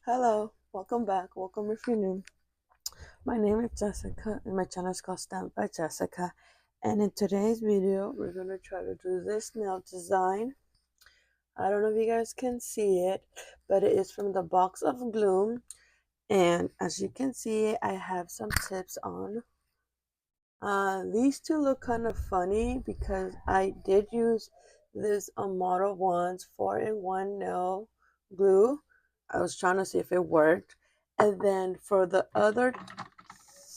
Hello, welcome back. Welcome if you're new. My name is Jessica and my channel is called Stamp by Jessica. And in today's video, we're going to try to do this nail design. I don't know if you guys can see it, but it is from the box of Gloom. And as you can see, I have some tips on. These two look kind of funny because I did use this Model 1's 4-in-1 nail glue. I was trying to see if it worked. And then for the other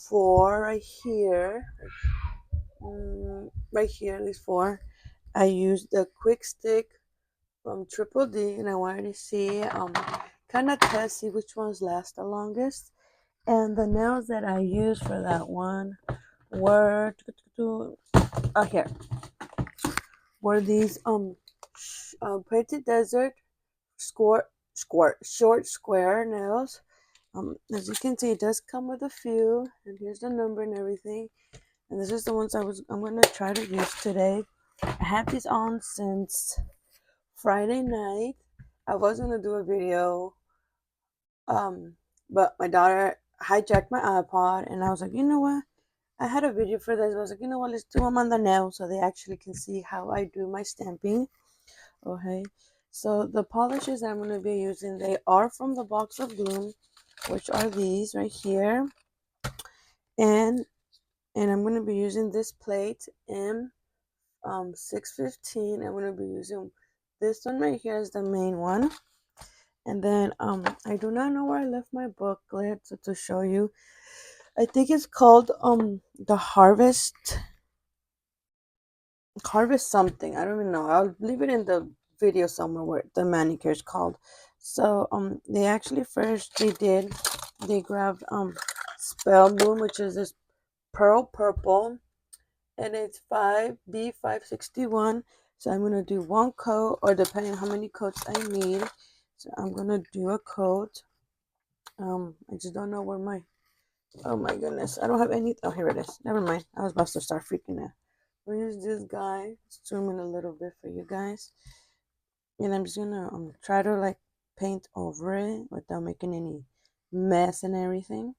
four right here, these four, I used the quick stick from Triple D, and I wanted to see, kind of test, see which ones last the longest. And the nails that I used for that one were here were these Painted Desert short square nails. As you can see, it does come with a few, and here's the number and everything. And this is the ones I'm gonna try to use today. I had these on since Friday night. I was gonna do a video, but my daughter hijacked my iPod, and I was like, you know what? I had a video for this. I was like, you know what? Let's do them on the nail so they actually can see how I do my stamping. Okay. So the polishes that I'm going to be using, they are from the box of Gloom, which are these right here. And I'm going to be using this plate M615. I'm going to be using this one right here as the main one. And then I do not know where I left my booklet to show you. I think it's called the Harvest something. I don't even know. I'll leave it in the video somewhere where the manicure is called. So they actually first they grabbed Spell Bloom, which is this pearl purple, and it's 5B561. So I'm gonna do one coat, or depending on how many coats I need. So I'm gonna do a coat. I just don't know where my, oh my goodness, I don't have any. Oh, here it is. Never mind. I was about to start freaking out. Where's this guy? Zoom in a little bit for you guys. And I'm just gonna try to like paint over it without making any mess and everything.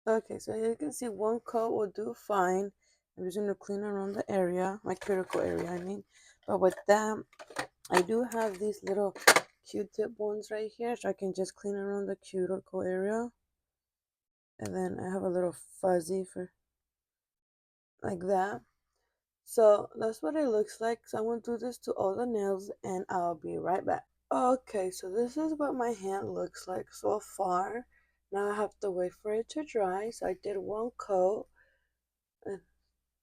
Okay, so you can see one coat will do fine. I'm just gonna clean around the area, my critical area, I mean. But with that, I do have these little Q-tip ones right here, so I can just clean around the cuticle area. And then I have a little fuzzy for like that. So that's what it looks like. So I'm going to do this to all the nails and I'll be right back. Okay, so this is what my hand looks like so far. Now I have to wait for it to dry. So I did one coat. And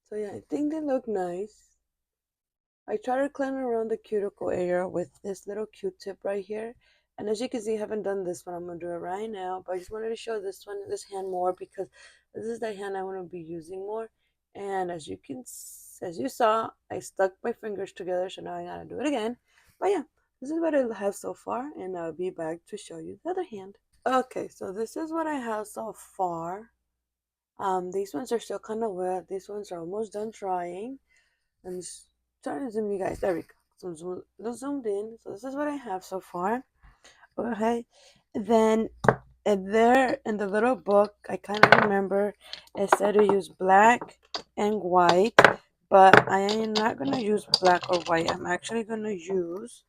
so yeah, I think they look nice. I try to clean around the cuticle area with this little Q-tip right here. And as you can see, I haven't done this one. I'm going to do it right now. But I just wanted to show this hand more because this is the hand I want to be using more. And as you saw, I stuck my fingers together. So now I got to do it again. But yeah, this is what I have so far. And I'll be back to show you the other hand. Okay, so this is what I have so far. These ones are still kind of wet. These ones are almost done drying. I'm just trying to zoom you guys. There we go. So I'm zoomed in. So this is what I have so far. Okay. Then there in the little book, I kind of remember it said to use black and white, but I am not going to use black or white. I'm actually going to use,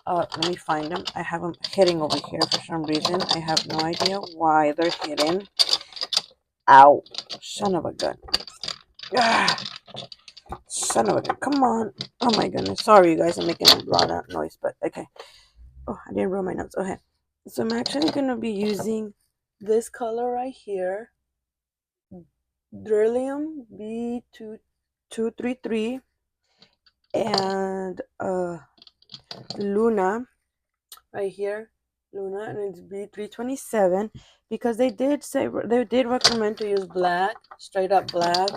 let me find them. I have them hidden over here for some reason. I have no idea why they're hidden. Ow. Son of a gun. Ah. Son of a gun. Come on. Oh my goodness. Sorry, you guys. I'm making a lot of noise, but okay. Oh, I didn't roll my notes. Okay. So I'm actually going to be using this color right here. Beryllium B233 and Luna right here. Luna, and it's B327 because they did recommend to use black, straight up black.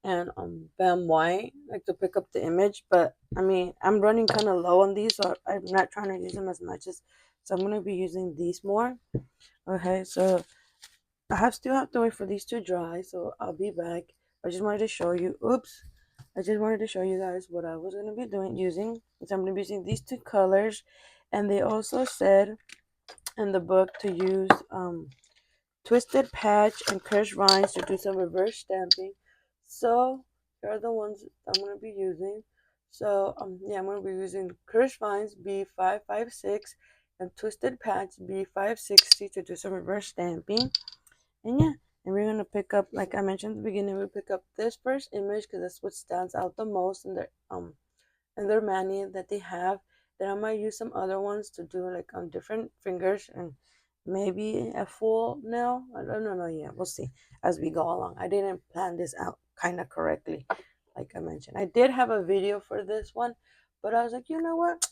and Bam White, like to pick up the image. But I mean, I'm running kind of low on these, so I'm not trying to use them as much as. So I'm gonna be using these more. Okay, so still have to wait for these to dry, so I'll be back. I just wanted to show you. Oops. I just wanted to show you guys what I was gonna be doing using. So I'm gonna be using these two colors, and they also said in the book to use twisted patch and crushed vines to do some reverse stamping. So here are the ones I'm gonna be using. So yeah, I'm gonna be using crushed vines B556 and twisted patch B560 to do some reverse stamping. And yeah, and we're gonna pick up, like I mentioned at the beginning, we'll pick up this first image because that's what stands out the most in their mani that they have. Then I might use some other ones to do like on different fingers and maybe a full nail. I don't know yet. We'll see as we go along. I didn't plan this out kind of correctly, like I mentioned. I did have a video for this one, but I was like, you know what?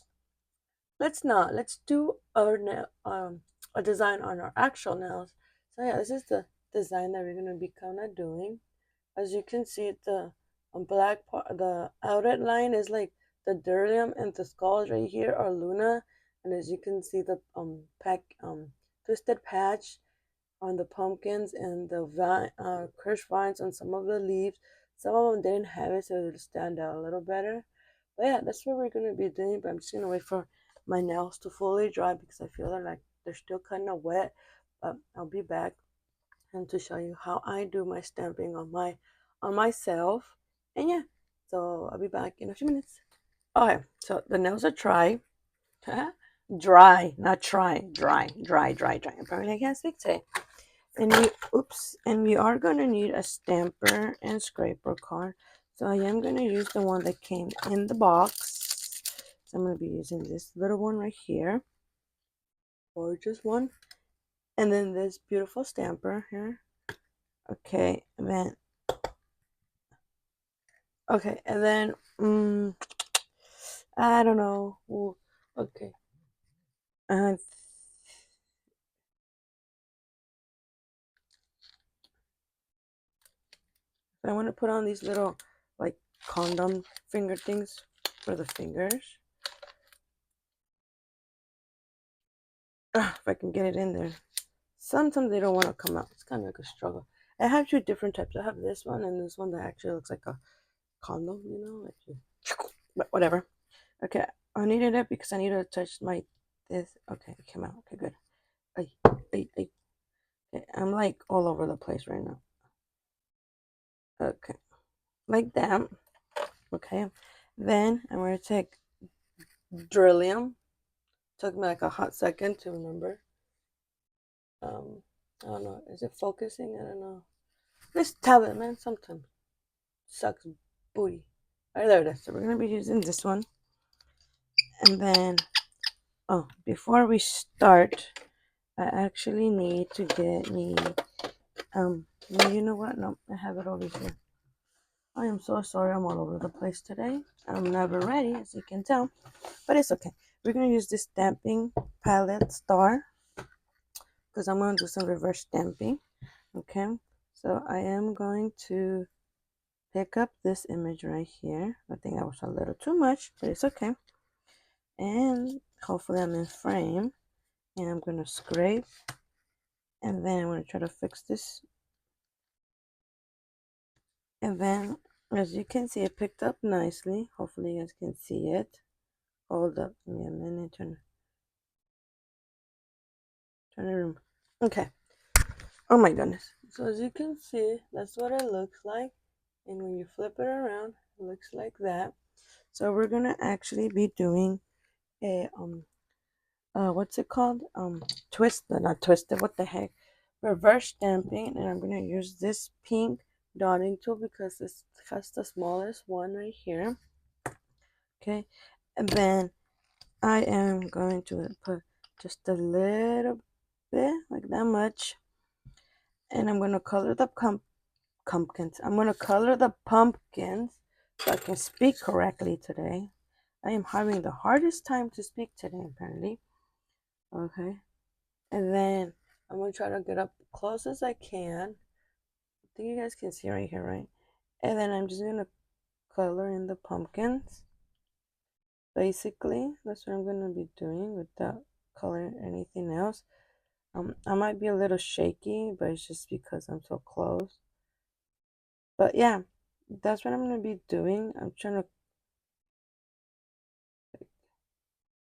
Let's not. Let's do a design on our actual nails. So yeah, this is the design that we're gonna be kind of doing. As you can see, the black part, the outer line is like the Durium, and the skulls right here are Luna. And as you can see, the twisted patch on the pumpkins and the crushed vines on some of the leaves. Some of them didn't have it, so it'll stand out a little better. But yeah, that's what we're gonna be doing. But I'm just gonna wait for my nails to fully dry because I feel like they're still kind of wet. But I'll be back and to show you how I do my stamping on myself. And yeah, so I'll be back in a few minutes. Okay, so the nails are dry. Dry, not try. Dry. Apparently I can't speak today. And we are gonna need a stamper and scraper card. So I am gonna use the one that came in the box. So I'm gonna be using this little one right here. Gorgeous one. And then this beautiful stamper here. Okay, and then mm, I don't know. Ooh, okay. Uh, I want to put on these little like condom finger things for the fingers. If I can get it in there. Sometimes they don't want to come out. It's kind of like a struggle. I have two different types. I have this one and this one that actually looks like a condom, like you, but whatever. Okay, I needed it because I needed to touch my this. Okay, it came out. Okay, good. Ay, ay. Okay, I'm like all over the place right now. Okay, like that. Okay, then I'm gonna take Drillium. Took me like a hot second to remember. I don't know. Is it focusing? I don't know. This tablet, man, sometimes sucks booty. Alright, there it is. So we're gonna be using this one. And then, oh, before we start, I actually need to get me, you know what? No, I have it over here. I am so sorry. I'm all over the place today. I'm never ready, as you can tell, but it's okay. We're gonna use this stamping palette star because I'm gonna do some reverse stamping. Okay, so I am going to pick up this image right here. I think that was a little too much, but it's okay. And hopefully I'm in frame. And I'm going to scrape. And then I'm going to try to fix this. And then, as you can see, it picked up nicely. Hopefully you guys can see it. Hold up. Give me a minute. Turn the room. Okay. Oh my goodness. So as you can see, that's what it looks like. And when you flip it around, it looks like that. So we're going to actually be doing a what's it called, not twisted, what the heck, reverse stamping. And I'm going to use this pink dotting tool because this has the smallest one right here. Okay, and then I am going to put just a little bit, like that much, and I'm going to color the pumpkins. I'm going to color the pumpkins so I can speak correctly today. I am having the hardest time to speak today, apparently. Okay, and then I'm gonna try to get up close as I can. I think you guys can see right here, right? And then I'm just gonna color in the pumpkins. Basically, that's what I'm gonna be doing without coloring anything else. I might be a little shaky, but it's just because I'm so close. But yeah, that's what I'm gonna be doing. I'm trying to.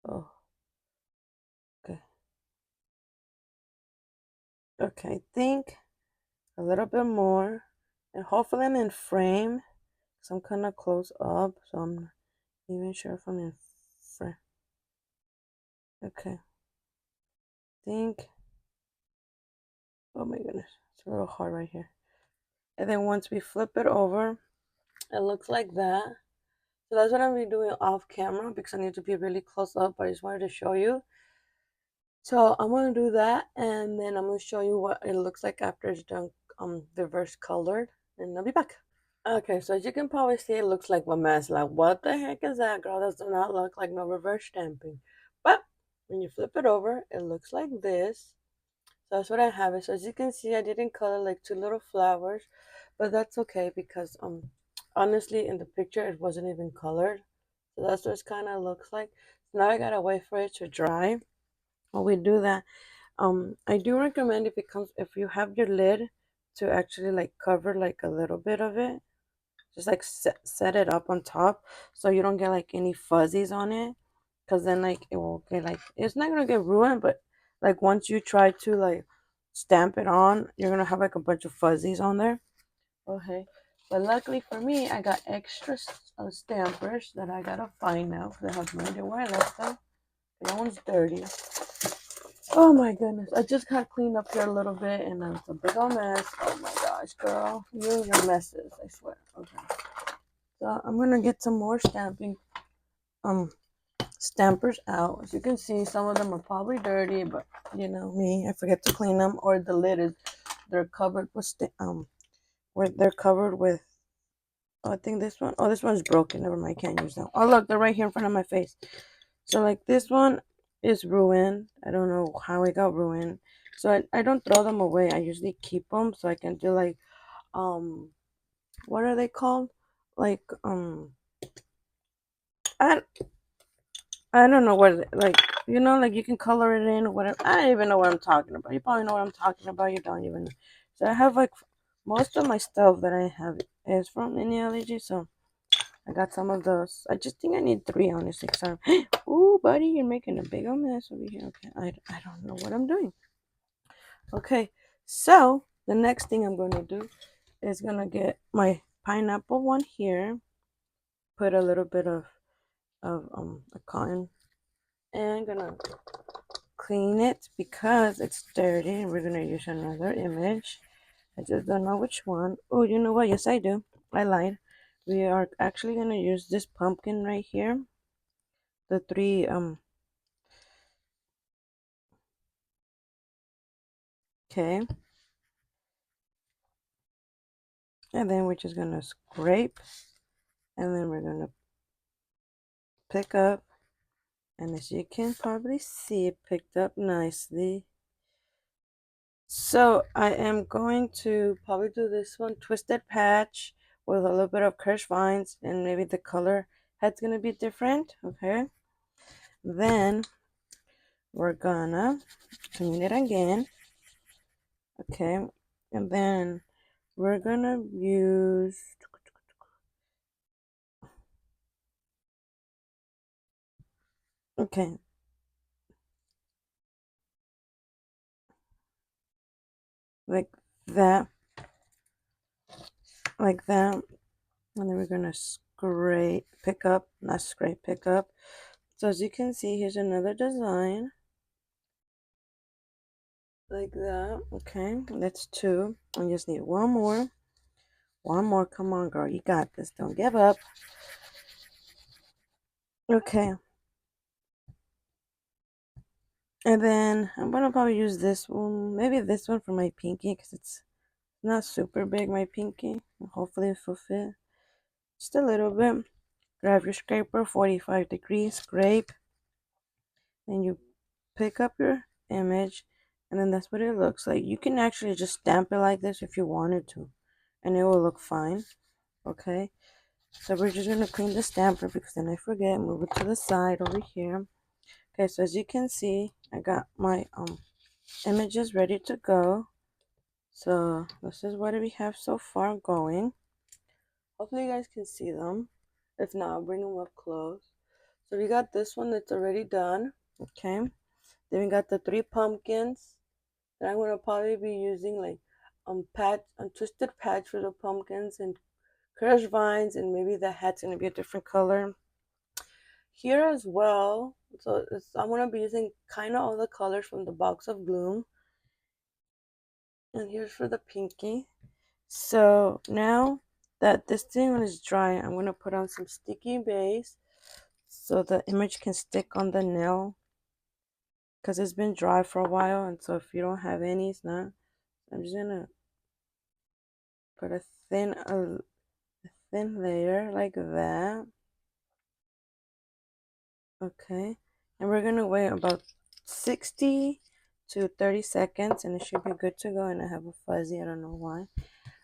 Oh, okay. Okay, I think a little bit more, and hopefully I'm in frame. Cause I'm kind of close up, so I'm not even sure if I'm in frame. Okay, think. Oh my goodness, it's a little hard right here. And then once we flip it over, it looks like that. So that's what I'm gonna be doing off camera because I need to be really close up. But I just wanted to show you. So I'm gonna do that, and then I'm gonna show you what it looks like after it's done, reverse colored, and I'll be back. Okay, so as you can probably see, it looks like a mess. Like, what the heck is that, girl? That does not look like no reverse stamping. But when you flip it over, it looks like this. So that's what I have it. So as you can see, I didn't color like two little flowers, but that's okay because honestly in the picture it wasn't even colored. So that's what it kind of looks like. So now I gotta wait for it to dry. While we do that, I do recommend if you have your lid to actually like cover like a little bit of it, just like set it up on top so you don't get like any fuzzies on it, because then like it will get like it's not gonna get ruined, but like once you try to like stamp it on, you're gonna have like a bunch of fuzzies on there. Okay, but luckily for me, I got extra stampers that I gotta find now because I have no idea where I left them. That one's dirty. Oh my goodness, I just got cleaned up here a little bit and it's a big old mess. Oh my gosh, girl, you and your messes, I swear. Okay, so I'm gonna get some more um stampers out. As you can see, some of them are probably dirty, but you know me, I forget to clean them, or the lid is they're covered with where they're covered with. Oh, I think this one. Oh, this one's broken. Never mind, I can't use that. Oh, look, they're right here in front of my face. So like this one is ruined. I don't know how it got ruined. So I don't throw them away. I usually keep them so I can do like um what are they called? Like I I don't know what like like you can color it in or whatever. I don't even know what I'm talking about. You probably know what I'm talking about. You don't even know. So I have like most of my stuff that I have is from Lineology. So I got some of those. I just think I need three honestly. So ooh, buddy, you're making a big old mess over here. Okay, I don't know what I'm doing. Okay, so the next thing I'm going to do is gonna get my pineapple one here. Put a little bit of a cotton and gonna clean it because it's dirty. We're gonna use another image. I just don't know which one. Oh, you know what? Yes, I do. I lied. We are actually gonna use this pumpkin right here. The three okay. And then we're just gonna scrape and then we're gonna pick up, and as you can probably see, it picked up nicely. So I am going to probably do this one twisted patch with a little bit of crushed vines, and maybe the color head's gonna be different. Okay, then we're gonna clean it again. Okay, and then we're gonna use okay like that, like that, and then we're gonna scrape pick up, not scrape, pick up. So as you can see, here's another design like that. Okay, that's two. I just need one more. One more. Come on, girl. You got this. Don't give up. Okay. And then I'm gonna probably use this one. Maybe this one for my pinky because it's not super big, my pinky. Hopefully it will fit. Just a little bit. Grab your scraper, 45 degrees, scrape. Then you pick up your image. And then that's what it looks like. You can actually just stamp it like this if you wanted to. And it will look fine. Okay, so we're just gonna clean the stamper because then I forget. Move it to the side over here. Okay, so as you can see, I got my images ready to go. So this is what we have so far going. Hopefully you guys can see them. If not, I'll bring them up close. So we got this one that's already done. Okay. Then we got the three pumpkins that I'm gonna probably be using like twisted patch for the pumpkins and crushed vines, and maybe the hat's gonna be a different color here as well. So I'm gonna be using kind of all the colors from the box of Gloom. And here's for the pinky. So now that this thing is dry, I'm gonna put on some sticky base so the image can stick on the nail because it's been dry for a while. And so if you don't have any, it's not. I'm just gonna put a thin layer like that. Okay, and we're gonna wait about 60 to 30 seconds, and it should be good to go. And I have a fuzzy, I don't know why,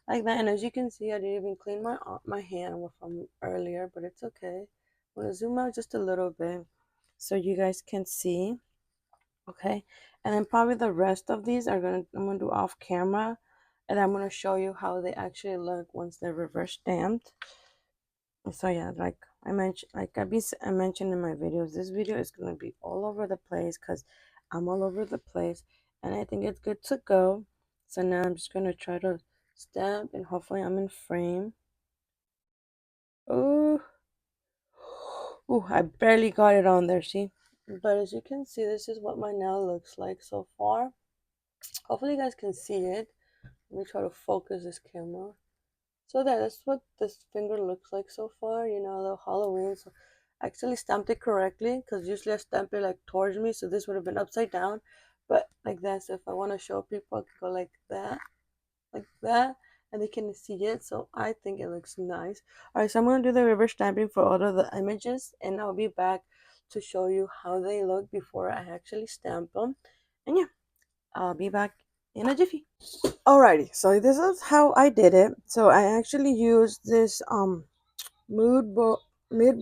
like that. And as you can see, I didn't even clean my hand from earlier, but it's okay. I'm gonna zoom out just a little bit so you guys can see. Okay, and then probably the rest of these I'm gonna do off camera, and I'm gonna show you how they actually look once they're reverse stamped. So yeah, like I mentioned in my videos, this video is gonna be all over the place because I'm all over the place, and I think it's good to go. So now I'm just gonna try to stamp, and hopefully I'm in frame. Oh, oh, I barely got it on there. See, but as you can see, this is what my nail looks like so far. Hopefully you guys can see it. Let me try to focus this camera. So that's what this finger looks like so far, the Halloween. So I actually stamped it correctly because usually I stamp it like towards me, so this would have been upside down. But like that, so if I want to show people, I can go like that, and they can see it. So I think it looks nice. Alright, so I'm going to do the reverse stamping for all of the images, and I'll be back to show you how they look before I actually stamp them. And yeah, I'll be back in a jiffy. Alrighty, so this is how I did it. So I actually used this mood bo- mid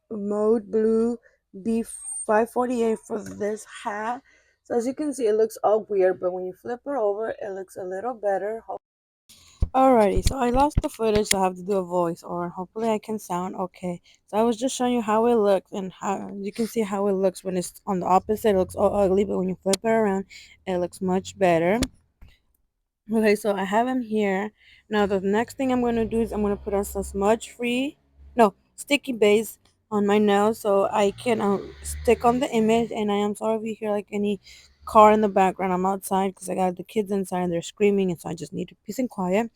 mode blue B548 for this hat. So as you can see, it looks all weird, but when you flip it over, it looks a little better. Alrighty, so I lost the footage, so I have to do a voice, or hopefully I can sound okay. So I was just showing you how it looks, and how you can see how it looks when it's on the opposite. It looks all ugly, but when you flip it around, it looks much better. Okay, so I have him here. Now the next thing I'm going to do is I'm going to put on some sticky base on my nails so I can stick on the image. And I am sorry if you hear like any car in the background. I'm outside because I got the kids inside and they're screaming, and so I just need peace and quiet.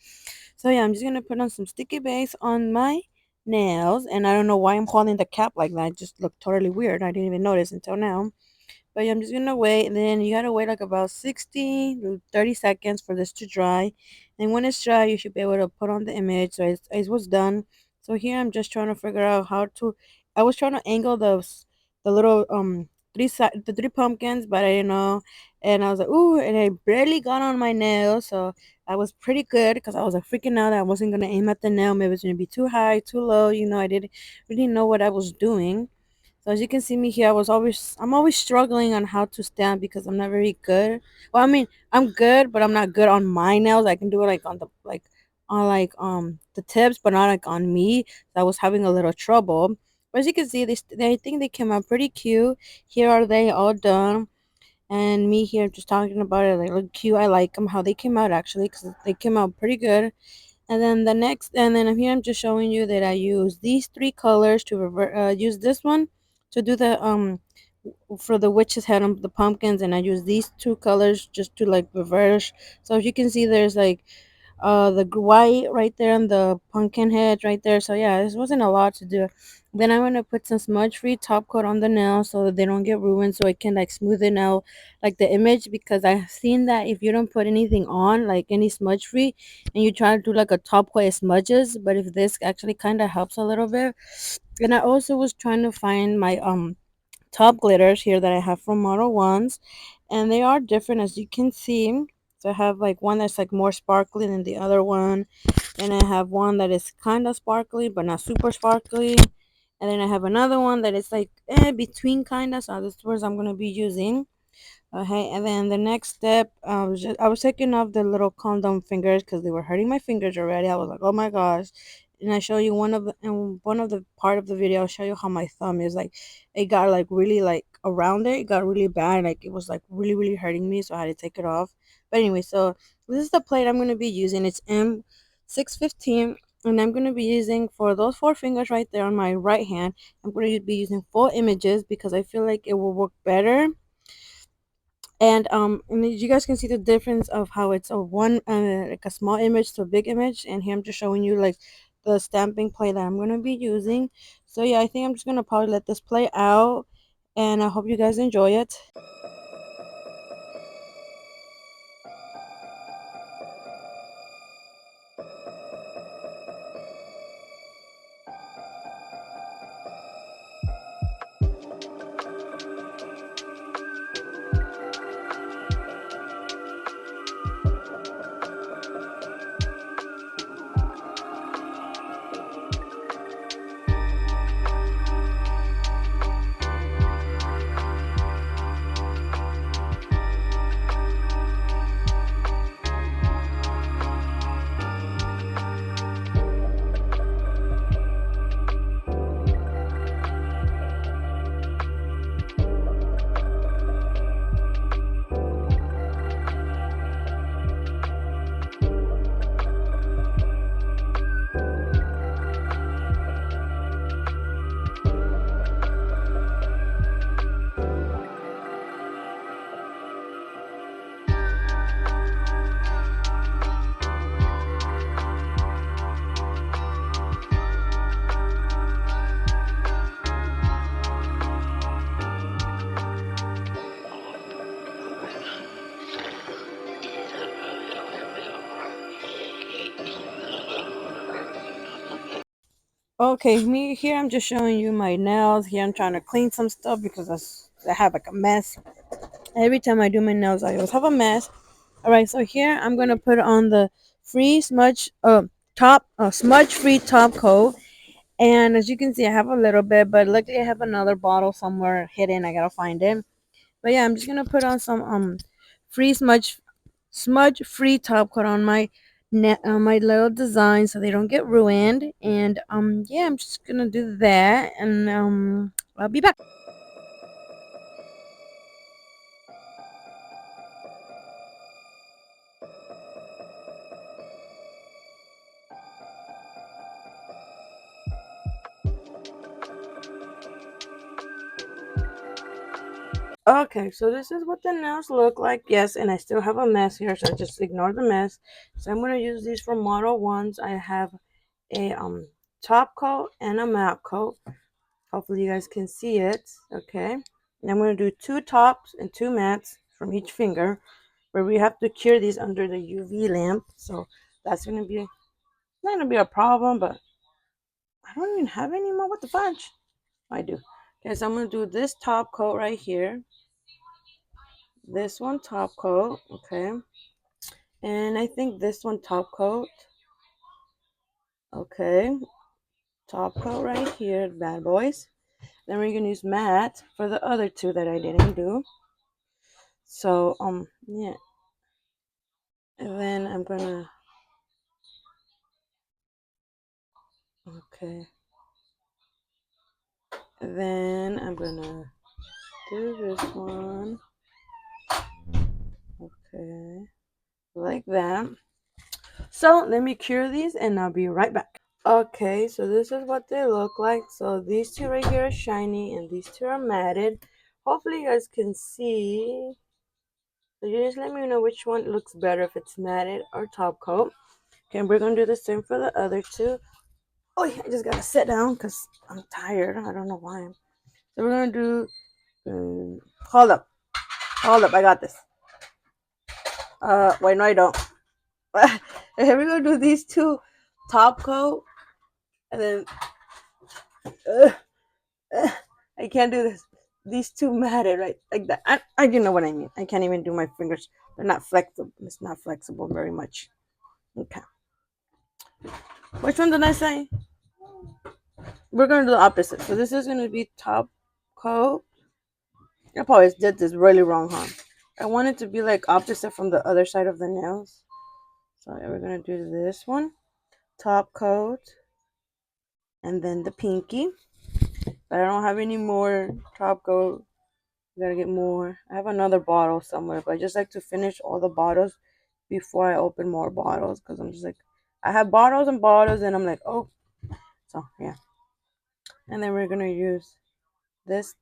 So yeah, I'm just going to put on some sticky base on my nails, and I don't know why I'm holding the cap like that. It just looked totally weird. I didn't even notice until now. But yeah, I'm just gonna wait, and then you gotta wait like about 60 to 30 seconds for this to dry. And when it's dry, you should be able to put on the image. So it was done. So here I'm just trying to figure out how to. I was trying to angle the little the three pumpkins, but I didn't know. And I was like, ooh, and I barely got on my nail, so I was pretty good because I was like freaking out that I wasn't gonna aim at the nail. Maybe it's gonna be too high, too low. I didn't really know what I was doing. So as you can see me here, I'm always struggling on how to stamp because I'm not very good. Well, I mean, I'm good, but I'm not good on my nails. I can do it like on like the tips, but not like on me. So I was having a little trouble. But as you can see, I think they came out pretty cute. Here are they all done, and me here just talking about it. They look cute. I like them how they came out actually because they came out pretty good. And then here I'm just showing you that I use these three colors to use this one to do the for the witch's head on the pumpkins, and I use these two colors just to like reverse. So as you can see, there's like the white right there on the pumpkin head right there. So yeah, this wasn't a lot to do. Then I'm gonna put some smudge free top coat on the nail so that they don't get ruined, so it can like smoothen out like the image, because I've seen that if you don't put anything on, like any smudge free, and you try to do like a top coat, it smudges. But if this actually kind of helps a little bit. And I also was trying to find my top glitters here that I have from Model Ones, and they are different as you can see. So I have like one that's like more sparkly than the other one. And I have one that is kind of sparkly but not super sparkly. And then I have another one that is like between kind of. So that's what I'm gonna be using. Okay, and then the next step, I was taking off the little condom fingers because they were hurting my fingers already. I was like, oh my gosh. And I show you one of the part of the video. I'll show you how my thumb is like. It got like really like around it. It got really bad. Like it was like really hurting me. So I had to take it off. But anyway, so this is the plate I'm gonna be using. It's M615, and I'm gonna be using for those four fingers right there on my right hand. I'm gonna be using 4 images because I feel like it will work better. And you guys can see the difference of how it's a one like a small image to a big image. And here I'm just showing you like the stamping play that I'm going to be using. So yeah, I think I'm just going to probably let this play out, and I hope you guys enjoy it. Okay, me here, I'm just showing you my nails. Here I'm trying to clean some stuff because I have like a mess. Every time I do my nails, I always have a mess. All right, so here I'm gonna put on the free smudge top smudge free top coat. And as you can see, I have a little bit, but luckily I have another bottle somewhere hidden. I gotta find it. But yeah, I'm just gonna put on some free smudge free top coat on my my little design so they don't get ruined. And yeah, I'm just gonna do that, and I'll be back. Okay, so this is what the nails look like. Yes, and I still have a mess here, so just ignore the mess. So I'm gonna use these for Model Ones. I have a top coat and a matte coat. Hopefully you guys can see it. Okay, and I'm gonna do 2 tops and 2 mattes from each finger, where we have to cure these under the UV lamp. So that's gonna be not gonna be a problem, but I don't even have any more. What the fudge? I do. Okay, so I'm gonna do this top coat right here. This one top coat, okay, and I think this one top coat, okay, top coat right here, bad boys. Then we're gonna use matte for the other two that I didn't do. So yeah, and then I'm gonna, okay, then I'm gonna do this one, okay, like that. So let me cure these and I'll be right back. Okay, so this is what they look like. So these two right here are shiny and these two are matted. Hopefully you guys can see. So you just let me know which one looks better, if it's matted or top coat. Okay, we're going to do the same for the other two. Oh, yeah, I just got to sit down because I'm tired. I don't know why. So we're going to do, hold up. Hold up, I got this. Wait, no, I don't. Here we're going to do these two top coat. And then, I can't do this. These two matted, right? Like that. You know what I mean. I can't even do my fingers. They're not flexible. It's not flexible very much. Okay. Which one did I say? We're gonna do the opposite. So this is gonna be top coat. I probably did this really wrong, huh? I want it to be like opposite from the other side of the nails. So we're gonna do this one, top coat, and then the pinky. But I don't have any more top coat. I gotta get more. I have another bottle somewhere, but I just like to finish all the bottles before I open more bottles because I'm just like, I have bottles and bottles, and I'm like, oh, so yeah. And then we're gonna use this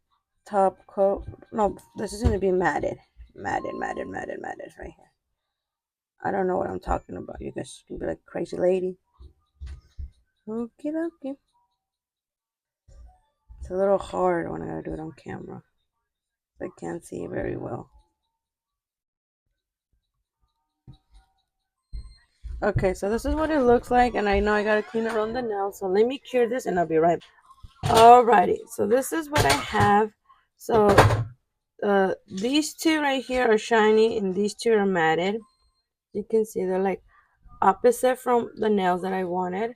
top coat. No, this is gonna be matted right here. I don't know what I'm talking about. You guys can be like crazy lady. Okay, okay. It's a little hard when I gotta do it on camera. I can't see it very well. Okay, so this is what it looks like, and I know I gotta clean around the nails. So let me cure this, and I'll be right back. Alrighty, so this is what I have. So these two right here are shiny, and these two are matted. You can see they're like opposite from the nails that I wanted.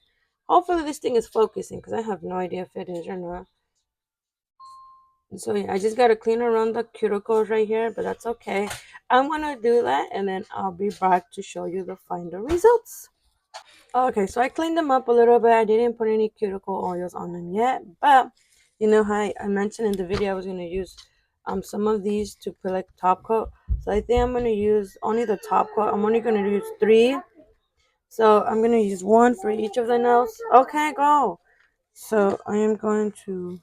Hopefully this thing is focusing because I have no idea if it is or not. So yeah, I just gotta clean around the cuticles right here, but that's okay. I'm gonna do that and then I'll be back to show you the final results. Okay, so I cleaned them up a little bit. I didn't put any cuticle oils on them yet, but you know how I mentioned in the video I was gonna use some of these to put like top coat. So I think I'm gonna use only the top coat. I'm only gonna use 3. So I'm gonna use 1 for each of the nails. Okay, go. So I am going to.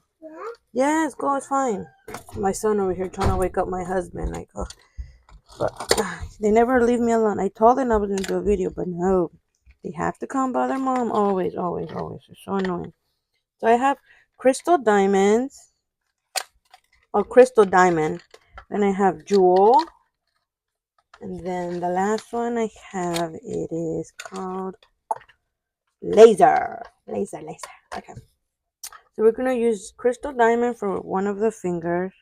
Yes, go. It's fine. My son over here trying to wake up my husband. Like, ugh. But they never leave me alone. I told them I was gonna do a video, but no, they have to come bother mom. Always, always, always. It's so annoying. So I have crystal diamonds. Oh, crystal diamond. Then I have jewel. And then the last one I have, it is called laser. Laser, laser. Okay. So we're gonna use crystal diamond for one of the fingers.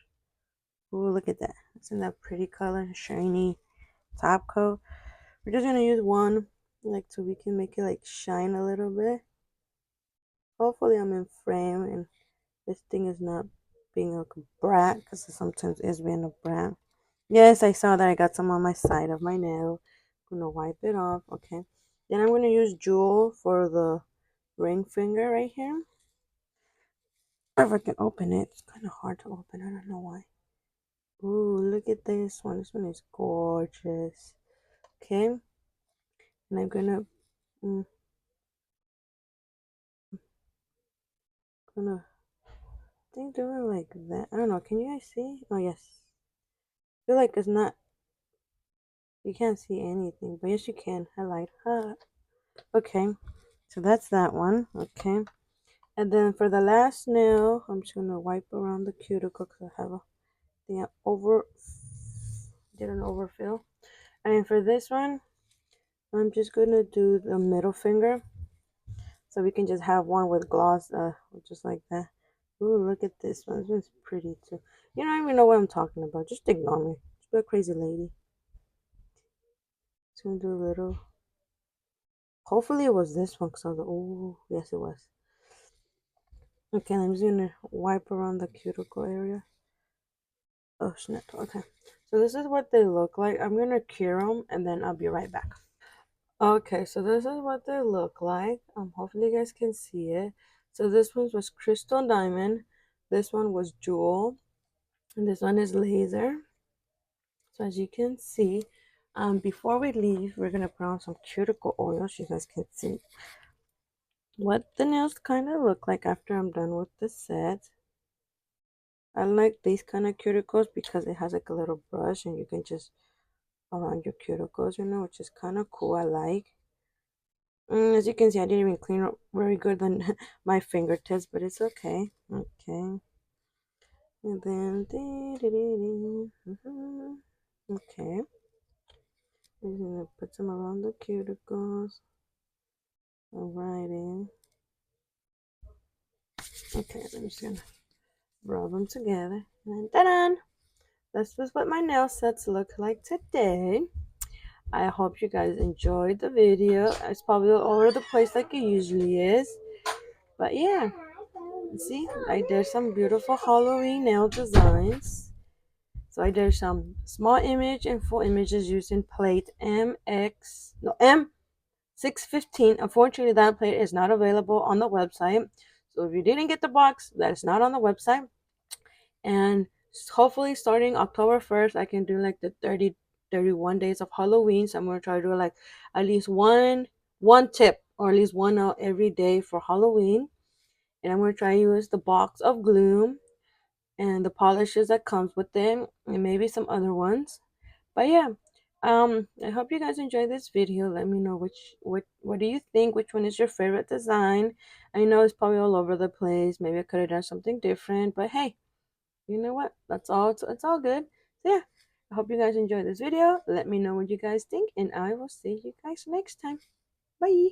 Ooh, look at that. Isn't that pretty color? Shiny top coat. We're just gonna use one, like so we can make it like shine a little bit. Hopefully I'm in frame and this thing is not being a brat, because it sometimes is being a brat. Yes, I saw that I got some on my side of my nail. I'm gonna wipe it off. Okay. Then I'm gonna use jewel for the ring finger right here. If I can open it, it's kind of hard to open. I don't know why. Ooh, look at this one. This one is gorgeous. Okay. And I'm gonna think doing like that. I don't know. Can you guys see? Oh yes. I feel like it's not. You can't see anything, but yes, you can. Highlight. Okay. So that's that one. Okay. And then for the last nail, I'm just gonna wipe around the cuticle because I have a thing did an overfill. And for this one, I'm just gonna do the middle finger. So we can just have one with gloss, just like that. Ooh, look at this one. This one's pretty too. You don't even know what I'm talking about. Just ignore me. Just be a crazy lady. Just gonna do a little. Hopefully it was this one because I was like, oh, yes it was. Okay, I'm just gonna wipe around the cuticle area. Oh, snap. Okay. So this is what they look like. I'm gonna cure them and then I'll be right back. Okay, so this is what they look like. Hopefully you guys can see it. So this one was crystal diamond. This one was jewel. And this one is laser. So as you can see, before we leave, we're gonna put on some cuticle oil so you guys can see what the nails kind of look like after I'm done with the set. I like these kind of cuticles because it has like a little brush and you can just around your cuticles, you know, which is kind of cool. I like. As you can see, I didn't even clean up very good on my fingertips, but it's okay. Okay. And then, okay. I'm gonna put some around the cuticles. Alrighty. Okay, I'm just gonna rub them together. And ta-da! This was what my nail sets look like today. I hope you guys enjoyed the video. It's probably all over the place like it usually is. But yeah, see, I did some beautiful Halloween nail designs. So I did some small image and full images using plate M615. Unfortunately, that plate is not available on the website. So if you didn't get the box, that is not on the website. And hopefully starting October 1st, I can do like the 31 days of Halloween. So I'm going to try to do like at least one tip or at least one out every day for Halloween. And I'm going to try to use the box of gloom and the polishes that comes with them and maybe some other ones. But yeah, I hope you guys enjoyed this video. Let me know what do you think, which one is your favorite design. I know it's probably all over the place. Maybe I could have done something different, but hey, you know what, that's all, it's all good. So yeah, I hope you guys enjoyed this video. Let me know what you guys think, and I will see you guys next time. Bye.